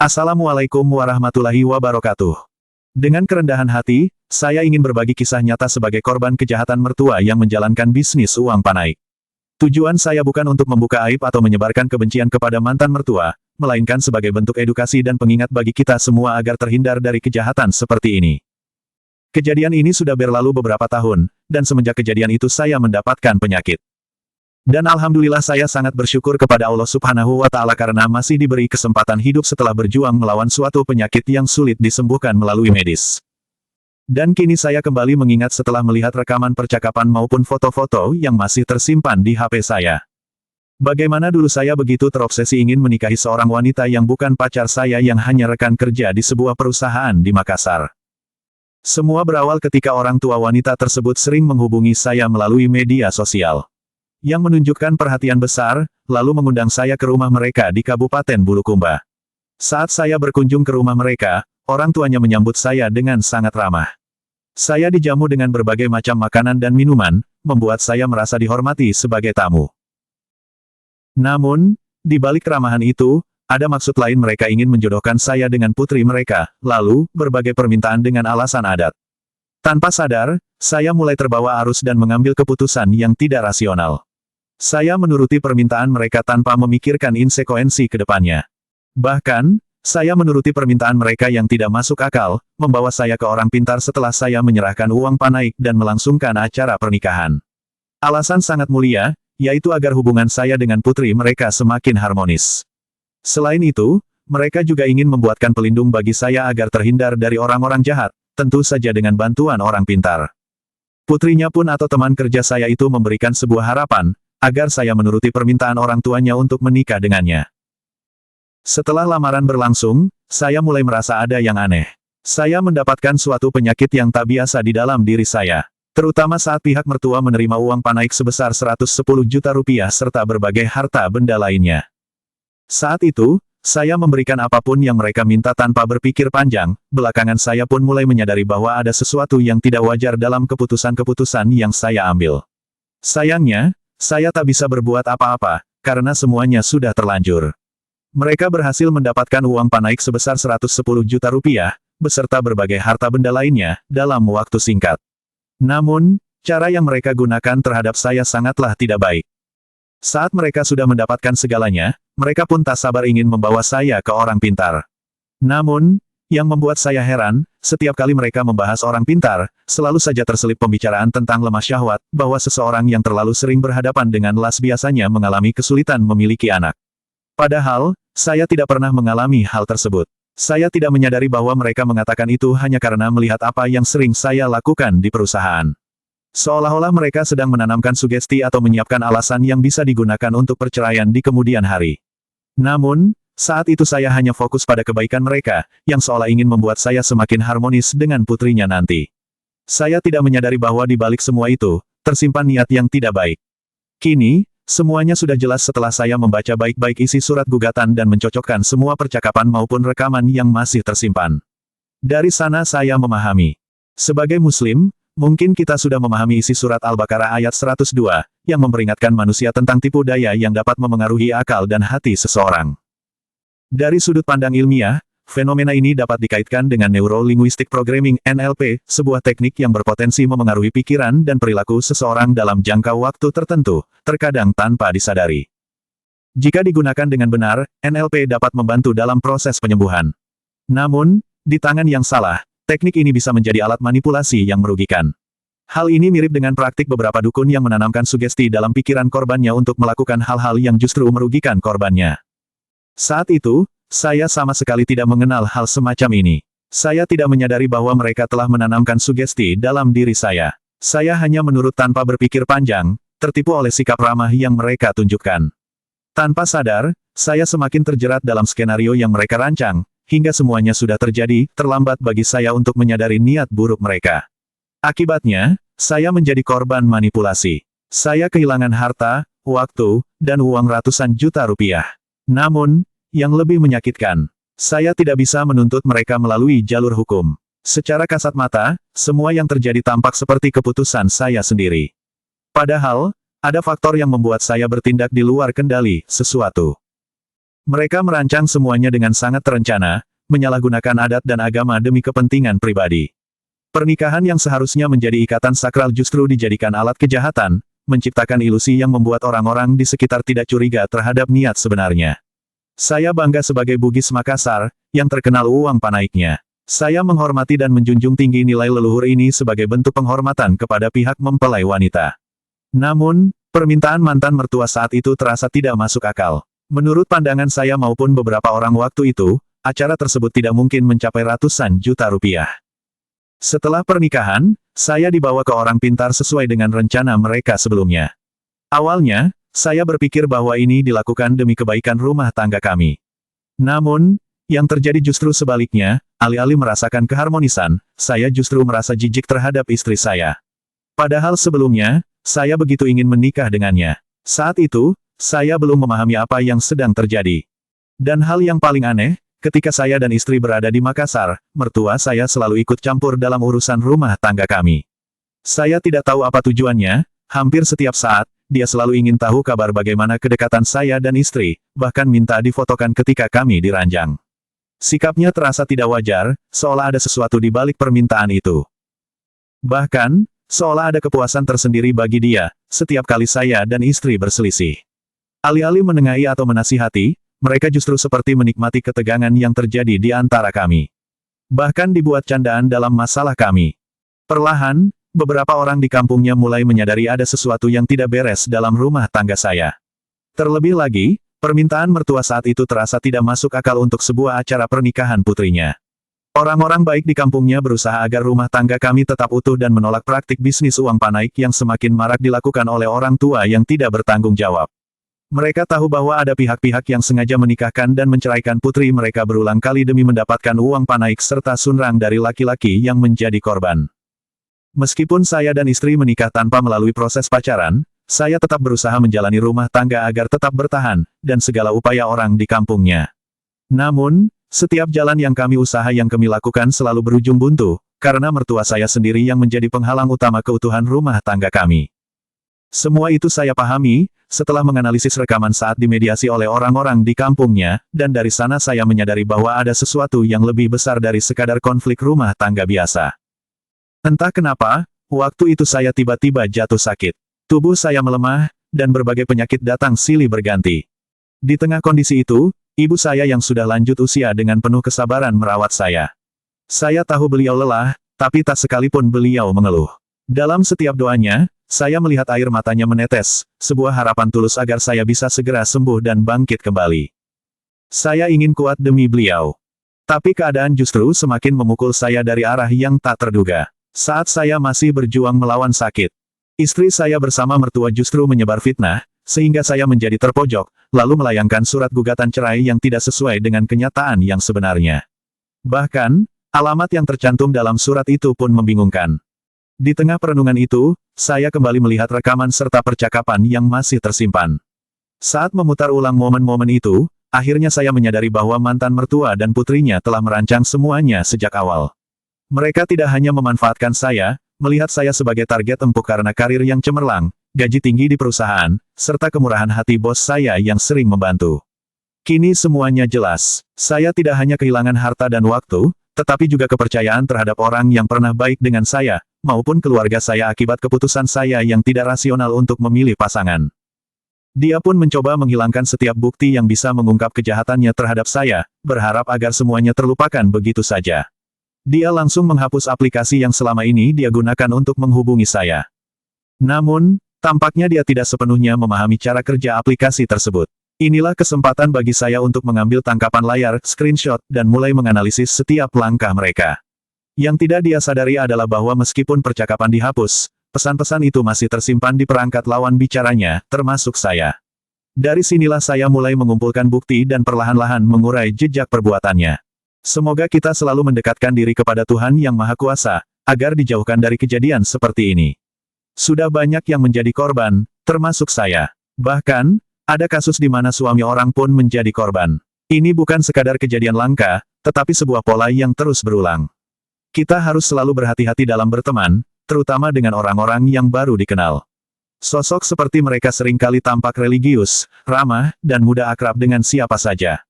Assalamualaikum warahmatullahi wabarakatuh. Dengan kerendahan hati, saya ingin berbagi kisah nyata sebagai korban kejahatan mertua yang menjalankan bisnis uang panai. Tujuan saya bukan untuk membuka aib atau menyebarkan kebencian kepada mantan mertua, melainkan sebagai bentuk edukasi dan pengingat bagi kita semua agar terhindar dari kejahatan seperti ini. Kejadian ini sudah berlalu beberapa tahun, dan semenjak kejadian itu saya mendapatkan penyakit. Dan alhamdulillah saya sangat bersyukur kepada Allah Subhanahu wa Ta'ala karena masih diberi kesempatan hidup setelah berjuang melawan suatu penyakit yang sulit disembuhkan melalui medis. Dan kini saya kembali mengingat setelah melihat rekaman percakapan maupun foto-foto yang masih tersimpan di HP saya. Bagaimana dulu saya begitu terobsesi ingin menikahi seorang wanita yang bukan pacar saya yang hanya rekan kerja di sebuah perusahaan di Makassar. Semua berawal ketika orang tua wanita tersebut sering menghubungi saya melalui media sosial, yang menunjukkan perhatian besar, lalu mengundang saya ke rumah mereka di Kabupaten Bulukumba. Saat saya berkunjung ke rumah mereka, orang tuanya menyambut saya dengan sangat ramah. Saya dijamu dengan berbagai macam makanan dan minuman, membuat saya merasa dihormati sebagai tamu. Namun, di balik keramahan itu, ada maksud lain. Mereka ingin menjodohkan saya dengan putri mereka, lalu, berbagai permintaan dengan alasan adat. Tanpa sadar, saya mulai terbawa arus dan mengambil keputusan yang tidak rasional. Saya menuruti permintaan mereka tanpa memikirkan konsekuensi ke depannya. Bahkan, saya menuruti permintaan mereka yang tidak masuk akal, membawa saya ke orang pintar setelah saya menyerahkan uang panai dan melangsungkan acara pernikahan. Alasan sangat mulia, yaitu agar hubungan saya dengan putri mereka semakin harmonis. Selain itu, mereka juga ingin membuatkan pelindung bagi saya agar terhindar dari orang-orang jahat, tentu saja dengan bantuan orang pintar. Putrinya pun atau teman kerja saya itu memberikan sebuah harapan, agar saya menuruti permintaan orang tuanya untuk menikah dengannya. Setelah lamaran berlangsung, saya mulai merasa ada yang aneh. Saya mendapatkan suatu penyakit yang tak biasa di dalam diri saya. Terutama saat pihak mertua menerima uang panai sebesar 110 juta rupiah serta berbagai harta benda lainnya. Saat itu, saya memberikan apapun yang mereka minta tanpa berpikir panjang. Belakangan saya pun mulai menyadari bahwa ada sesuatu yang tidak wajar dalam keputusan-keputusan yang saya ambil. Sayangnya, saya tak bisa berbuat apa-apa, karena semuanya sudah terlanjur. Mereka berhasil mendapatkan uang panai sebesar 110 juta rupiah, beserta berbagai harta benda lainnya, dalam waktu singkat. Namun, cara yang mereka gunakan terhadap saya sangatlah tidak baik. Saat mereka sudah mendapatkan segalanya, mereka pun tak sabar ingin membawa saya ke orang pintar. Namun, yang membuat saya heran, setiap kali mereka membahas orang pintar, selalu saja terselip pembicaraan tentang lemah syahwat, bahwa seseorang yang terlalu sering berhadapan dengan las biasanya mengalami kesulitan memiliki anak. Padahal, saya tidak pernah mengalami hal tersebut. Saya tidak menyadari bahwa mereka mengatakan itu hanya karena melihat apa yang sering saya lakukan di perusahaan. Seolah-olah mereka sedang menanamkan sugesti atau menyiapkan alasan yang bisa digunakan untuk perceraian di kemudian hari. Namun, saat itu saya hanya fokus pada kebaikan mereka, yang seolah ingin membuat saya semakin harmonis dengan putrinya nanti. Saya tidak menyadari bahwa di balik semua itu, tersimpan niat yang tidak baik. Kini, semuanya sudah jelas setelah saya membaca baik-baik isi surat gugatan dan mencocokkan semua percakapan maupun rekaman yang masih tersimpan. Dari sana saya memahami. Sebagai Muslim, mungkin kita sudah memahami isi surat Al-Baqarah ayat 102, yang memperingatkan manusia tentang tipu daya yang dapat memengaruhi akal dan hati seseorang. Dari sudut pandang ilmiah, fenomena ini dapat dikaitkan dengan Neuro-Linguistic Programming (NLP), sebuah teknik yang berpotensi memengaruhi pikiran dan perilaku seseorang dalam jangka waktu tertentu, terkadang tanpa disadari. Jika digunakan dengan benar, NLP dapat membantu dalam proses penyembuhan. Namun, di tangan yang salah, teknik ini bisa menjadi alat manipulasi yang merugikan. Hal ini mirip dengan praktik beberapa dukun yang menanamkan sugesti dalam pikiran korbannya untuk melakukan hal-hal yang justru merugikan korbannya. Saat itu, saya sama sekali tidak mengenal hal semacam ini. Saya tidak menyadari bahwa mereka telah menanamkan sugesti dalam diri saya. Saya hanya menurut tanpa berpikir panjang, tertipu oleh sikap ramah yang mereka tunjukkan. Tanpa sadar, saya semakin terjerat dalam skenario yang mereka rancang, hingga semuanya sudah terjadi, terlambat bagi saya untuk menyadari niat buruk mereka. Akibatnya, saya menjadi korban manipulasi. Saya kehilangan harta, waktu, dan uang ratusan juta rupiah. Namun, yang lebih menyakitkan, saya tidak bisa menuntut mereka melalui jalur hukum. Secara kasat mata, semua yang terjadi tampak seperti keputusan saya sendiri. Padahal, ada faktor yang membuat saya bertindak di luar kendali sesuatu. Mereka merancang semuanya dengan sangat terencana, menyalahgunakan adat dan agama demi kepentingan pribadi. Pernikahan yang seharusnya menjadi ikatan sakral justru dijadikan alat kejahatan, menciptakan ilusi yang membuat orang-orang di sekitar tidak curiga terhadap niat sebenarnya. Saya bangga sebagai Bugis Makassar, yang terkenal uang panaiknya. Saya menghormati dan menjunjung tinggi nilai leluhur ini sebagai bentuk penghormatan kepada pihak mempelai wanita. Namun, permintaan mantan mertua saat itu terasa tidak masuk akal. Menurut pandangan saya maupun beberapa orang waktu itu, acara tersebut tidak mungkin mencapai ratusan juta rupiah. Setelah pernikahan, saya dibawa ke orang pintar sesuai dengan rencana mereka sebelumnya. Awalnya, saya berpikir bahwa ini dilakukan demi kebaikan rumah tangga kami. Namun, yang terjadi justru sebaliknya, alih-alih merasakan keharmonisan, saya justru merasa jijik terhadap istri saya. Padahal sebelumnya, saya begitu ingin menikah dengannya. Saat itu, saya belum memahami apa yang sedang terjadi. Dan hal yang paling aneh, ketika saya dan istri berada di Makassar, mertua saya selalu ikut campur dalam urusan rumah tangga kami. Saya tidak tahu apa tujuannya, hampir setiap saat, dia selalu ingin tahu kabar bagaimana kedekatan saya dan istri, bahkan minta difotokan ketika kami diranjang. Sikapnya terasa tidak wajar, seolah ada sesuatu di balik permintaan itu. Bahkan, seolah ada kepuasan tersendiri bagi dia, setiap kali saya dan istri berselisih. Alih-alih menengahi atau menasihati, mereka justru seperti menikmati ketegangan yang terjadi di antara kami. Bahkan dibuat candaan dalam masalah kami. Perlahan, beberapa orang di kampungnya mulai menyadari ada sesuatu yang tidak beres dalam rumah tangga saya. Terlebih lagi, permintaan mertua saat itu terasa tidak masuk akal untuk sebuah acara pernikahan putrinya. Orang-orang baik di kampungnya berusaha agar rumah tangga kami tetap utuh dan menolak praktik bisnis uang panaik yang semakin marak dilakukan oleh orang tua yang tidak bertanggung jawab. Mereka tahu bahwa ada pihak-pihak yang sengaja menikahkan dan menceraikan putri mereka berulang kali demi mendapatkan uang panaik serta sunrang dari laki-laki yang menjadi korban. Meskipun saya dan istri menikah tanpa melalui proses pacaran, saya tetap berusaha menjalani rumah tangga agar tetap bertahan, dan segala upaya orang di kampungnya. Namun, setiap jalan yang kami lakukan selalu berujung buntu, karena mertua saya sendiri yang menjadi penghalang utama keutuhan rumah tangga kami. Semua itu saya pahami, setelah menganalisis rekaman saat dimediasi oleh orang-orang di kampungnya, dan dari sana saya menyadari bahwa ada sesuatu yang lebih besar dari sekadar konflik rumah tangga biasa. Entah kenapa, waktu itu saya tiba-tiba jatuh sakit. Tubuh saya melemah, dan berbagai penyakit datang silih berganti. Di tengah kondisi itu, ibu saya yang sudah lanjut usia dengan penuh kesabaran merawat saya. Saya tahu beliau lelah, tapi tak sekalipun beliau mengeluh. Dalam setiap doanya, saya melihat air matanya menetes, sebuah harapan tulus agar saya bisa segera sembuh dan bangkit kembali. Saya ingin kuat demi beliau. Tapi keadaan justru semakin memukul saya dari arah yang tak terduga. Saat saya masih berjuang melawan sakit, istri saya bersama mertua justru menyebar fitnah, sehingga saya menjadi terpojok, lalu melayangkan surat gugatan cerai yang tidak sesuai dengan kenyataan yang sebenarnya. Bahkan, alamat yang tercantum dalam surat itu pun membingungkan. Di tengah perenungan itu, saya kembali melihat rekaman serta percakapan yang masih tersimpan. Saat memutar ulang momen-momen itu, akhirnya saya menyadari bahwa mantan mertua dan putrinya telah merancang semuanya sejak awal. Mereka tidak hanya memanfaatkan saya, melihat saya sebagai target empuk karena karir yang cemerlang, gaji tinggi di perusahaan, serta kemurahan hati bos saya yang sering membantu. Kini semuanya jelas. Saya tidak hanya kehilangan harta dan waktu, tetapi juga kepercayaan terhadap orang yang pernah baik dengan saya, maupun keluarga saya akibat keputusan saya yang tidak rasional untuk memilih pasangan. Dia pun mencoba menghilangkan setiap bukti yang bisa mengungkap kejahatannya terhadap saya, berharap agar semuanya terlupakan begitu saja. Dia langsung menghapus aplikasi yang selama ini dia gunakan untuk menghubungi saya. Namun, tampaknya dia tidak sepenuhnya memahami cara kerja aplikasi tersebut. Inilah kesempatan bagi saya untuk mengambil tangkapan layar, screenshot, dan mulai menganalisis setiap langkah mereka. Yang tidak dia sadari adalah bahwa meskipun percakapan dihapus, pesan-pesan itu masih tersimpan di perangkat lawan bicaranya, termasuk saya. Dari sinilah saya mulai mengumpulkan bukti dan perlahan-lahan mengurai jejak perbuatannya. Semoga kita selalu mendekatkan diri kepada Tuhan Yang Maha Kuasa, agar dijauhkan dari kejadian seperti ini. Sudah banyak yang menjadi korban, termasuk saya. Bahkan, ada kasus di mana suami orang pun menjadi korban. Ini bukan sekadar kejadian langka, tetapi sebuah pola yang terus berulang. Kita harus selalu berhati-hati dalam berteman, terutama dengan orang-orang yang baru dikenal. Sosok seperti mereka seringkali tampak religius, ramah, dan mudah akrab dengan siapa saja.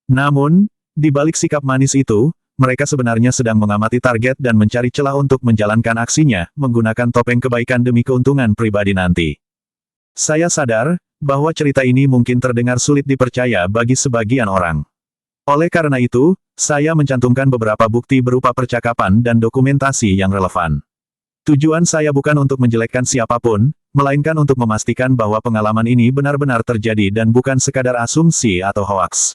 Namun, di balik sikap manis itu, mereka sebenarnya sedang mengamati target dan mencari celah untuk menjalankan aksinya, menggunakan topeng kebaikan demi keuntungan pribadi nanti. Saya sadar, bahwa cerita ini mungkin terdengar sulit dipercaya bagi sebagian orang. Oleh karena itu, saya mencantumkan beberapa bukti berupa percakapan dan dokumentasi yang relevan. Tujuan saya bukan untuk menjelekkan siapapun, melainkan untuk memastikan bahwa pengalaman ini benar-benar terjadi dan bukan sekadar asumsi atau hoaks.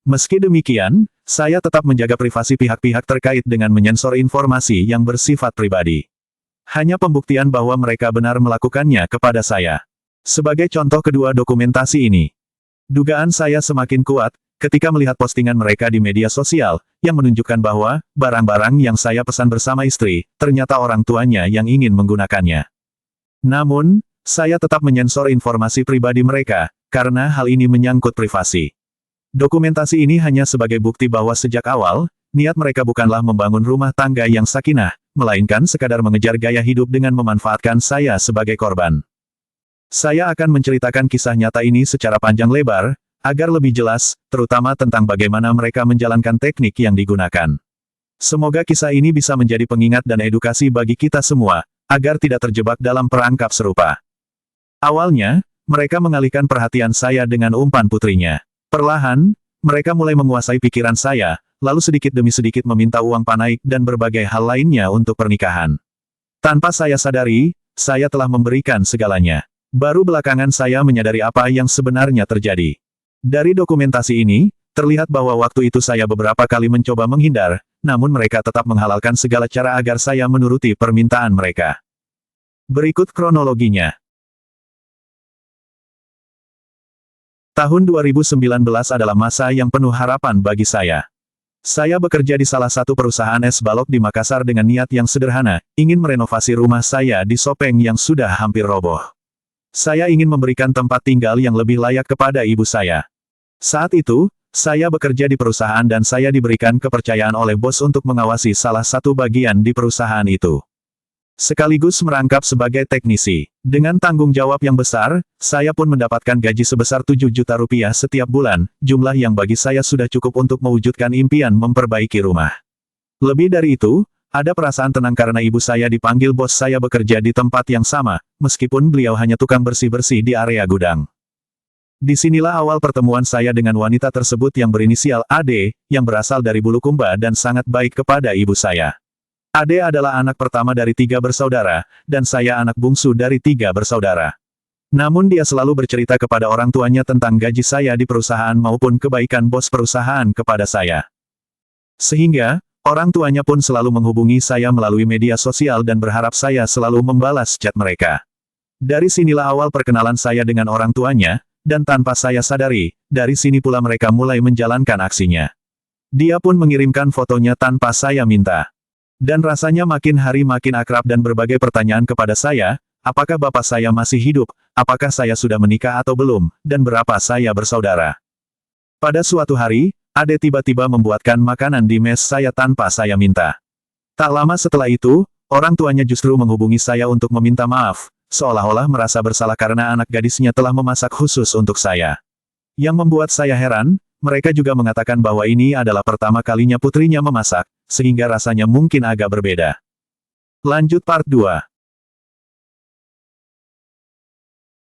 Meski demikian, saya tetap menjaga privasi pihak-pihak terkait dengan menyensor informasi yang bersifat pribadi. Hanya pembuktian bahwa mereka benar melakukannya kepada saya. Sebagai contoh kedua dokumentasi ini, dugaan saya semakin kuat ketika melihat postingan mereka di media sosial, yang menunjukkan bahwa barang-barang yang saya pesan bersama istri, ternyata orang tuanya yang ingin menggunakannya. Namun, saya tetap menyensor informasi pribadi mereka, karena hal ini menyangkut privasi. Dokumentasi ini hanya sebagai bukti bahwa sejak awal, niat mereka bukanlah membangun rumah tangga yang sakinah, melainkan sekadar mengejar gaya hidup dengan memanfaatkan saya sebagai korban. Saya akan menceritakan kisah nyata ini secara panjang lebar, agar lebih jelas, terutama tentang bagaimana mereka menjalankan teknik yang digunakan. Semoga kisah ini bisa menjadi pengingat dan edukasi bagi kita semua, agar tidak terjebak dalam perangkap serupa. Awalnya, mereka mengalihkan perhatian saya dengan umpan putrinya. Perlahan, mereka mulai menguasai pikiran saya, lalu sedikit demi sedikit meminta uang panaik dan berbagai hal lainnya untuk pernikahan. Tanpa saya sadari, saya telah memberikan segalanya. Baru belakangan saya menyadari apa yang sebenarnya terjadi. Dari dokumentasi ini, terlihat bahwa waktu itu saya beberapa kali mencoba menghindar, namun mereka tetap menghalalkan segala cara agar saya menuruti permintaan mereka. Berikut kronologinya. Tahun 2019 adalah masa yang penuh harapan bagi saya. Saya bekerja di salah satu perusahaan es balok di Makassar dengan niat yang sederhana, ingin merenovasi rumah saya di Sopeng yang sudah hampir roboh. Saya ingin memberikan tempat tinggal yang lebih layak kepada ibu saya. Saat itu, saya bekerja di perusahaan dan saya diberikan kepercayaan oleh bos untuk mengawasi salah satu bagian di perusahaan itu. Sekaligus merangkap sebagai teknisi. Dengan tanggung jawab yang besar, saya pun mendapatkan gaji sebesar 7 juta rupiah setiap bulan, jumlah yang bagi saya sudah cukup untuk mewujudkan impian memperbaiki rumah. Lebih dari itu, ada perasaan tenang karena ibu saya dipanggil bos saya bekerja di tempat yang sama, meskipun beliau hanya tukang bersih-bersih di area gudang. Disinilah awal pertemuan saya dengan wanita tersebut yang berinisial AD, yang berasal dari Bulukumba dan sangat baik kepada ibu saya. AD adalah anak pertama dari 3 bersaudara, dan saya anak bungsu dari 3 bersaudara. Namun dia selalu bercerita kepada orang tuanya tentang gaji saya di perusahaan maupun kebaikan bos perusahaan kepada saya. Sehingga, orang tuanya pun selalu menghubungi saya melalui media sosial dan berharap saya selalu membalas chat mereka. Dari sinilah awal perkenalan saya dengan orang tuanya, dan tanpa saya sadari, dari sini pula mereka mulai menjalankan aksinya. Dia pun mengirimkan fotonya tanpa saya minta. Dan rasanya makin hari makin akrab dan berbagai pertanyaan kepada saya, apakah bapak saya masih hidup, apakah saya sudah menikah atau belum, dan berapa saya bersaudara. Pada suatu hari, Ade tiba-tiba membuatkan makanan di mes saya tanpa saya minta. Tak lama setelah itu, orang tuanya justru menghubungi saya untuk meminta maaf, seolah-olah merasa bersalah karena anak gadisnya telah memasak khusus untuk saya. Yang membuat saya heran, mereka juga mengatakan bahwa ini adalah pertama kalinya putrinya memasak, sehingga rasanya mungkin agak berbeda. Lanjut part 2.